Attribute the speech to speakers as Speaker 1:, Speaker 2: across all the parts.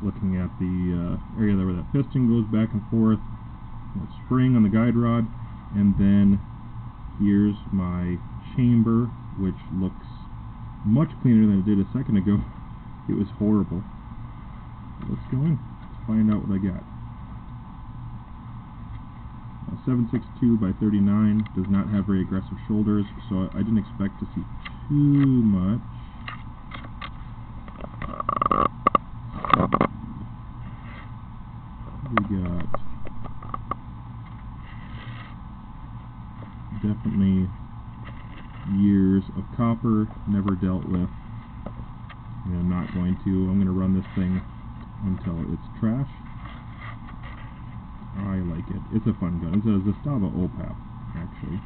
Speaker 1: looking at the area there where that piston goes back and forth, that spring on the guide rod, and then here's my chamber, which looks much cleaner than it did a second ago. It was horrible. Let's go in. Let's find out what I got. 762 by 39 does not have very aggressive shoulders, so I didn't expect to see too much. We got definitely years of copper, never dealt with. I'm not going to. I'm going to run this thing until it's trash. I like it. It's a fun gun. It's a Zastava OPAP, actually.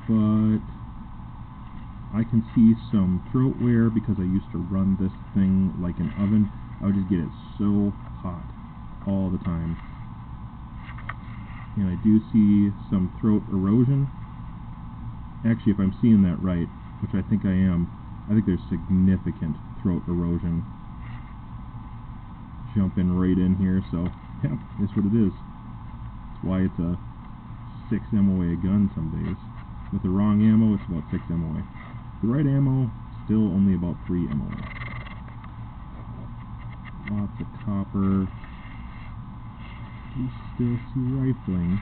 Speaker 1: But I can see some throat wear because I used to run this thing like an oven. I would just get it so hot all the time. And I do see some throat erosion. Actually, if I'm seeing that right, which I think I am, I think there's significant throat erosion. Jumping right in here, so yeah, that's what it is. That's why it's a 6 MOA gun some days. With the wrong ammo, it's about 6 MOA. The right ammo, still only about 3 MOA. Lots of copper. You still see rifling.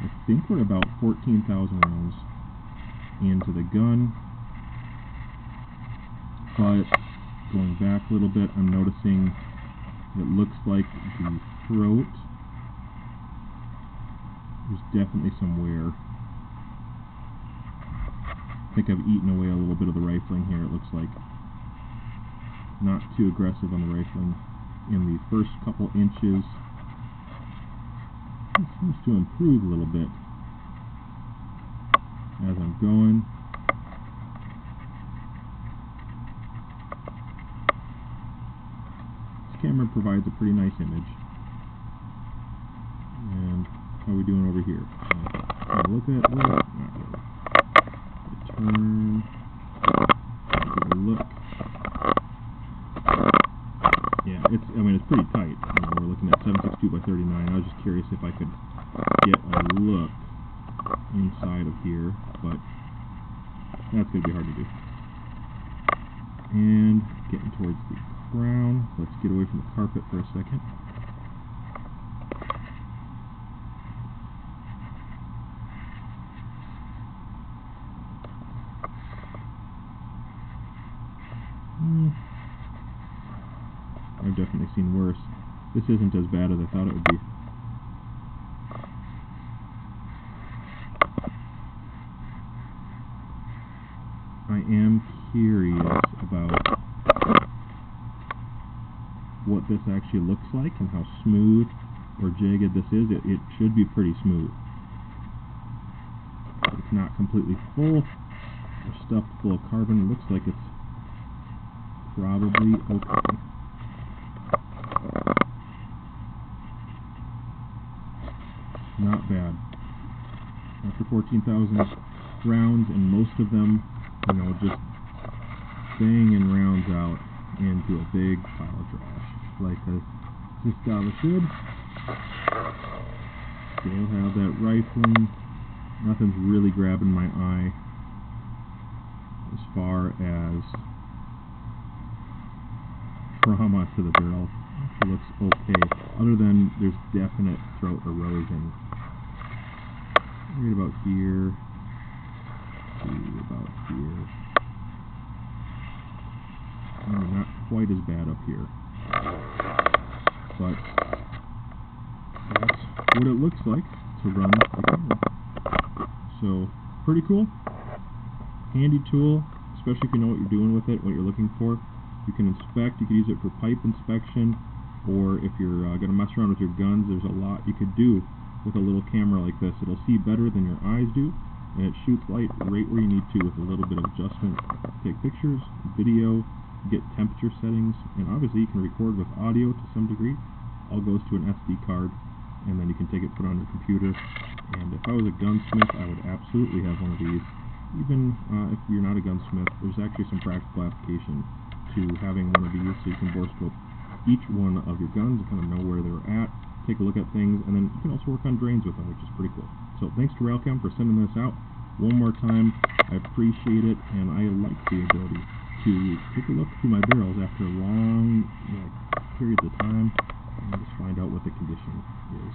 Speaker 1: I think we're about 14,000 rounds into the gun, but going back a little bit, I'm noticing it looks like the throat, there's definitely some wear. I think I've eaten away a little bit of the rifling here, it looks like. Not too aggressive on the rifling in the first couple inches. It seems to improve a little bit as I'm going. Camera provides a pretty nice image. And how are we doing over here? Look at it. Not really. Turn. Give a look. Yeah, it's pretty tight. We're looking at 762 by 39. I was just curious if I could get a look inside of here, but that's going to be hard to do. And getting towards the crown. Let's get away from the carpet for a second. I've definitely seen worse. This isn't as bad as I thought it would be. I am curious about what this actually looks like and how smooth or jagged this is. It should be pretty smooth. It's not completely full or stuffed full of carbon. It looks like it's probably okay. Not bad. After 14,000 rounds, and most of them, just banging rounds out into a big pile of trash, like a Zastava should. Still have that rifling. Nothing's really grabbing my eye as far as trauma to the barrel. It looks okay, other than there's definite throat erosion. Right about here, about here. Not quite as bad up here, but that's what it looks like to run the camera. So, pretty cool. Handy tool, especially if you know what you're doing with it, what you're looking for. You can inspect, you can use it for pipe inspection, or if you're going to mess around with your guns, there's a lot you could do with a little camera like this. It'll see better than your eyes do, and it shoots light right where you need to with a little bit of adjustment. Take pictures, video, get temperature settings, and obviously you can record with audio to some degree. All goes to an SD card, and then you can take it, put it on your computer. And if I was a gunsmith, I would absolutely have one of these. Even if you're not a gunsmith, there's actually some practical application to having one of these so you can bore scope each one of your guns and kind of know where they're at, take a look at things, and then you can also work on drains with them, which is pretty cool. So thanks to Ralcam for sending this out. One more time, I appreciate it, and I like the ability to take a look through my barrels after long periods of time and just find out what the condition is.